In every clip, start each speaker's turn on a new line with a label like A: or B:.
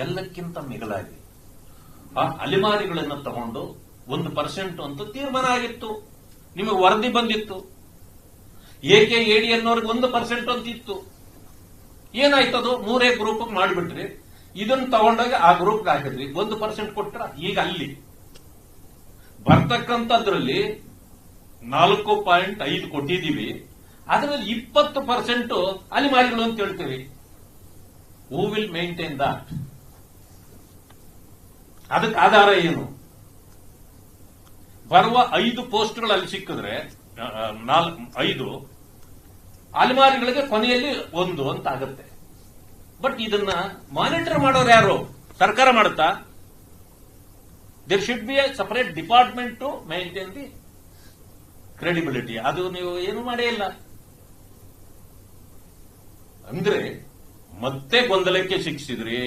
A: ಎಲ್ಲಕ್ಕಿಂತ ಮಿಗಿಲಾಗಿ ಆ ಅಲೆಮಾರಿಗಳನ್ನು ತಗೊಂಡು 1% ಅಂತ ತೀರ್ಮಾನ ಆಗಿತ್ತು. ನಿಮಗೆ ವರದಿ ಬಂದಿತ್ತು. AKAD ಅನ್ನೋರ್ಗೆ 1% ಅಂತ ಇತ್ತು. ಏನಾಯ್ತದು? 3 ಗ್ರೂಪ್ ಮಾಡಿಬಿಟ್ರಿ. ಇದನ್ನ ತಗೊಂಡಾಗ ಆ ಗ್ರೂಪ್ಗೆ ಹಾಕಿದ್ರಿ, 1% ಕೊಟ್ರ. ಈಗ ಅಲ್ಲಿ ಬರ್ತಕ್ಕಂಥದ್ರಲ್ಲಿ 4.5 ಕೊಟ್ಟಿದ್ದೀವಿ. ಅದರಲ್ಲಿ 20% ಅಲೆಮಾರಿಗಳು ಅಂತ ಹೇಳ್ತೀವಿ. Who will maintain that? ಅದಕ್ಕೆ ಆಧಾರ ಏನು? ಬರುವ 5 ಪೋಸ್ಟ್ಗಳು ಅಲ್ಲಿ ಸಿಕ್ಕಿದ್ರೆ 5 ಅಲೆಮಾರಿಗಳಿಗೆ ಕೊನೆಯಲ್ಲಿ 1 ಅಂತ ಆಗುತ್ತೆ. ಬಟ್ ಇದನ್ನ ಮಾನಿಟರ್ ಮಾಡೋರು ಯಾರು? ಸರ್ಕಾರ ಮಾಡುತ್ತಾ? There should be a separate department to maintain the credibility. ಅದು ನೀವು ಏನು ಮಾಡೇ ಇಲ್ಲ. ಅಂದ್ರೆ ಮತ್ತೆ ಗೊಂದಲಕ್ಕೆ ಶಿಕ್ಷಿದ್ರಿ.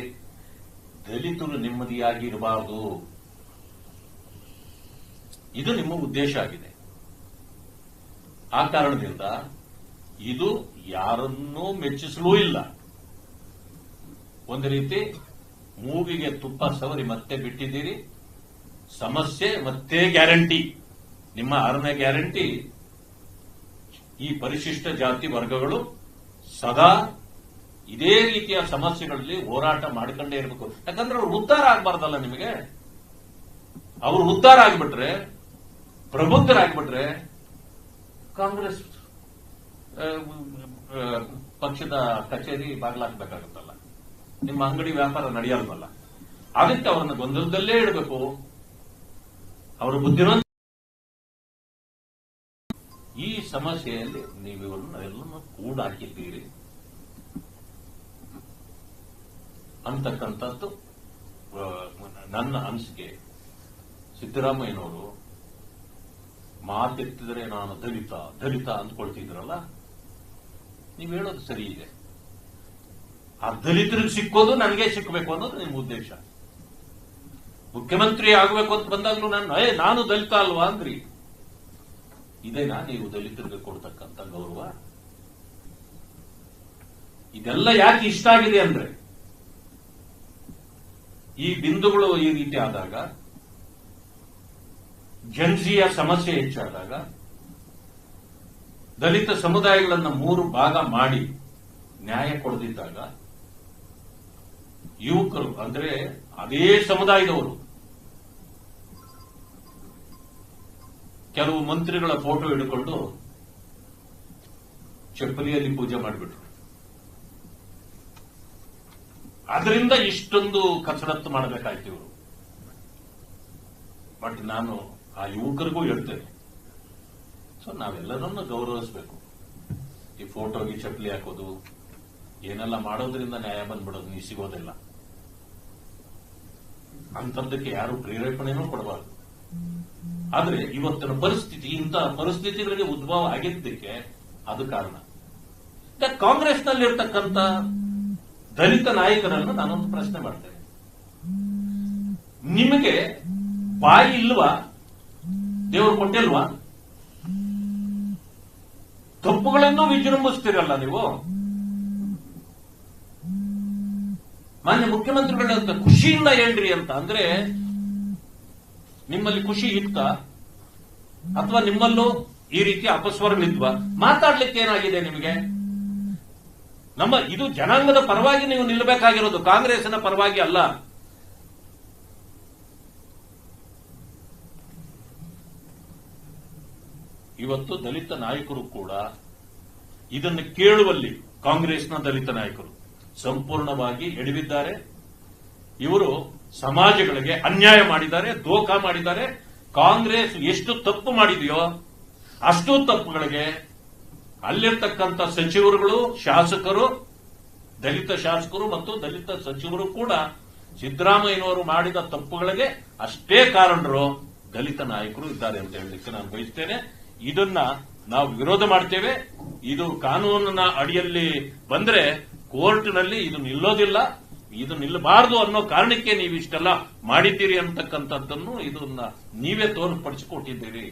A: ದಲಿತರು ನೆಮ್ಮದಿಯಾಗಿರಬಾರದು, ಇದು ನಿಮ್ಮ ಉದ್ದೇಶ ಆಗಿದೆ. ಆ ಕಾರಣದಿಂದ ಇದು ಯಾರನ್ನೂ ಮೆಚ್ಚಿಸಲೂ ಇಲ್ಲ. ಒಂದು ರೀತಿ ಮೂಗಿಗೆ ತುಪ್ಪ ಸವರಿ ಮತ್ತೆ ಬಿಟ್ಟಿದ್ದೀರಿ. ಸಮಸ್ಯೆ ಮತ್ತೆ ಗ್ಯಾರಂಟಿ. ನಿಮ್ಮ 6ನೇ ಗ್ಯಾರಂಟಿ, ಈ ಪರಿಶಿಷ್ಟ ಜಾತಿ ವರ್ಗಗಳು ಸದಾ ಇದೇ ರೀತಿಯ ಸಮಸ್ಯೆಗಳಲ್ಲಿ ಹೋರಾಟ ಮಾಡಿಕೊಂಡೇ ಇರಬೇಕು. ಯಾಕಂದ್ರೆ ಅವರು ಉದ್ಧಾರ ಆಗಬಾರ್ದಲ್ಲ ನಿಮಗೆ. ಅವರು ಉದ್ಧಾರ ಆಗಿಬಿಟ್ರೆ, ಪ್ರಬುದ್ಧರಾಗ್ಬಿಟ್ರೆ ಕಾಂಗ್ರೆಸ್ ಪಕ್ಷದ ಕಚೇರಿ ಬಾಗಿಲಾಗಬೇಕಾಗುತ್ತಲ್ಲ, ನಿಮ್ಮ ಅಂಗಡಿ ವ್ಯಾಪಾರ ನಡೆಯಲ್ವಲ್ಲ. ಅದಕ್ಕೆ ಅವರನ್ನು ಗೊಂದಲದಲ್ಲೇ ಇಡಬೇಕು. ಅವರ ಬುದ್ಧಿವಂತ ಈ ಸಮಸ್ಯೆಯಲ್ಲಿ ನೀವಿವರನ್ನೆಲ್ಲನೂ ಕೂಡ ಹಾಕಿದ್ದೀರಿ ಅಂತಕ್ಕಂಥದ್ದು ನನ್ನ ಅನಿಸಿಕೆ. ಸಿದ್ದರಾಮಯ್ಯನವರು ಮಾತೆತ್ತಿದ್ರೆ ನಾನು ದಲಿತ ದಲಿತ ಅಂದ್ಕೊಳ್ತಿದ್ರಲ್ಲ, ನೀವು ಹೇಳೋದು ಸರಿ ಇದೆ. ಆ ದಲಿತರಿಗೆ ಸಿಕ್ಕೋದು ನನಗೆ ಸಿಕ್ಕಬೇಕು ಅನ್ನೋದು ನಿಮ್ಮ ಉದ್ದೇಶ. ಮುಖ್ಯಮಂತ್ರಿ ಆಗಬೇಕು ಅಂತ ಬಂದಾಗ್ಲೂ ನಾನು ದಲಿತ ಅಲ್ವಾ ಅಂದ್ರಿ. ಇದೇನಾ ನೀವು ದಲಿತರಿಗೆ ಕೊಡ್ತಕ್ಕಂಥ ಗೌರವ? ಇದೆಲ್ಲ ಯಾಕೆ ಇಷ್ಟ ಆಗಿದೆ ಅಂದ್ರೆ, ಈ ಬಿಂದುಗಳು ಈ ರೀತಿ ಆದಾಗ, ಜನ್ಸಿಯ ಸಮಸ್ಯೆ ಹೆಚ್ಚಾದಾಗ, ದಲಿತ ಸಮುದಾಯಗಳನ್ನು 3 ಭಾಗ ಮಾಡಿ ನ್ಯಾಯ ಕೊಡದಿದ್ದಾಗ, ಯುವಕರು ಅಂದ್ರೆ ಅದೇ ಸಮುದಾಯದವರು ಕೆಲವು ಮಂತ್ರಿಗಳ ಫೋಟೋ ಹಿಡ್ಕೊಂಡು ಚಪ್ಪಲಿಯಲ್ಲಿ ಪೂಜೆ ಮಾಡಿಬಿಟ್ರು. ಅದರಿಂದ ಇಷ್ಟೊಂದು ಕಸರತ್ತು ಮಾಡಬೇಕಾಯ್ತು ಇವರು. ಬಟ್ ನಾನು ಆ ಯುವಕರಿಗೂ ಹೇಳ್ತೇನೆ, ಸೊ ನಾವೆಲ್ಲರನ್ನು ಗೌರವಿಸಬೇಕು. ಈ ಫೋಟೋಗೆ ಚಪ್ಪಲಿ ಹಾಕೋದು ಏನೆಲ್ಲ ಮಾಡೋದ್ರಿಂದ ನ್ಯಾಯ ಬಂದ್ಬಿಡೋದು ನೀವು ಸಿಗೋದಿಲ್ಲ. ಅಂಥದ್ದಕ್ಕೆ ಯಾರು ಪ್ರೇರೇಪಣೆನೂ ಕೊಡಬಾರದು. ಆದ್ರೆ ಇವತ್ತಿನ ಪರಿಸ್ಥಿತಿ, ಇಂತಹ ಪರಿಸ್ಥಿತಿಗಳಿಗೆ ಉದ್ಭವ ಆಗಿದ್ದಕ್ಕೆ ಅದು ಕಾರಣ. ಕಾಂಗ್ರೆಸ್ನಲ್ಲಿರ್ತಕ್ಕಂಥ ದಲಿತ ನಾಯಕರನ್ನು ನಾನೊಂದು ಪ್ರಶ್ನೆ ಮಾಡ್ತೇನೆ. ನಿಮಗೆ ಬಾಯಿ ಇಲ್ವಾ? ದೇವರು ಕೊಟ್ಟಿಲ್ವಾ? ತಪ್ಪುಗಳನ್ನು ವಿಜೃಂಭಿಸ್ತೀರಲ್ಲ ನೀವು. ಮಾನ್ಯ ಮುಖ್ಯಮಂತ್ರಿಗಳಂತ ಖುಷಿಯಿಂದ ಹೇಳ್ರಿ ಅಂತ ಅಂದ್ರೆ, ನಿಮ್ಮಲ್ಲಿ ಖುಷಿ ಇತ್ತ ಅಥವಾ ನಿಮ್ಮಲ್ಲೂ ಈ ರೀತಿ ಅಪಸ್ವರಗಳಿದ್ವಾ? ಮಾತಾಡ್ಲಿಕ್ಕೆ ಏನಾಗಿದೆ ನಿಮಗೆ? ಇದು ಜನಾಂಗದ ಪರವಾಗಿ ನೀವು ನಿಲ್ಲಬೇಕಾಗಿರೋದು, ಕಾಂಗ್ರೆಸ್ನ ಪರವಾಗಿ ಅಲ್ಲ. ಇವತ್ತು ದಲಿತ ನಾಯಕರು ಕೂಡ ಇದನ್ನು ಕೇಳುವಲ್ಲಿ ಕಾಂಗ್ರೆಸ್ನ ದಲಿತ ನಾಯಕರು ಸಂಪೂರ್ಣವಾಗಿ ಎಡವಿದ್ದಾರೆ. ಇವರು ಸಮಾಜಗಳಿಗೆ ಅನ್ಯಾಯ ಮಾಡಿದ್ದಾರೆ, ದೋಖಾ ಮಾಡಿದ್ದಾರೆ. ಕಾಂಗ್ರೆಸ್ ಎಷ್ಟು ತಪ್ಪು ಮಾಡಿದೆಯೋ ಅಷ್ಟು ತಪ್ಪುಗಳಿಗೆ ಅಲ್ಲಿರ್ತಕ್ಕಂಥ ಸಚಿವರುಗಳು, ಶಾಸಕರು, ದಲಿತ ಶಾಸಕರು ಮತ್ತು ದಲಿತ ಸಚಿವರು ಕೂಡ ಸಿದ್ದರಾಮಯ್ಯನವರು ಮಾಡಿದ ತಪ್ಪುಗಳಿಗೆ ಅಷ್ಟೇ ಕಾರಣರು ದಲಿತ ನಾಯಕರು ಇದ್ದಾರೆ ಅಂತ ಹೇಳಲಿಕ್ಕೆ ನಾನು ಬಯಸ್ತೇನೆ. ಇದನ್ನ ನಾವು ವಿರೋಧ ಮಾಡ್ತೇವೆ. ಇದು ಕಾನೂನಿನ ಅಡಿಯಲ್ಲಿ ಬಂದ್ರೆ ಕೋರ್ಟ್ನಲ್ಲಿ ಇದು ನಿಲ್ಲೋದಿಲ್ಲ. ಇದು ನಿಲ್ಲಬಾರದು ಅನ್ನೋ ಕಾರಣಕ್ಕೆ ನೀವು ಇಷ್ಟೆಲ್ಲ ಮಾಡಿದ್ದೀರಿ ಅಂತಕ್ಕಂಥದ್ದನ್ನು ಇದನ್ನ ನೀವೇ ತೋರ್ಪಡಿಸಿಕೊಟ್ಟಿದ್ದೀರಿ.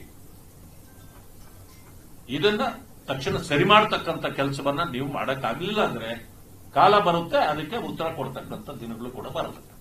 A: ಇದನ್ನ ತಕ್ಷಣ ಸರಿ ಮಾಡತಕ್ಕಂಥ ಕೆಲಸವನ್ನ ನೀವು ಮಾಡಕ್ಕಾಗಲಿಲ್ಲ ಅಂದ್ರೆ ಕಾಲ ಬರುತ್ತೆ, ಅದಕ್ಕೆ ಉತ್ತರ ಕೊಡ್ತಕ್ಕಂಥ ದಿನಗಳು ಕೂಡ ಬರುತ್ತೆ.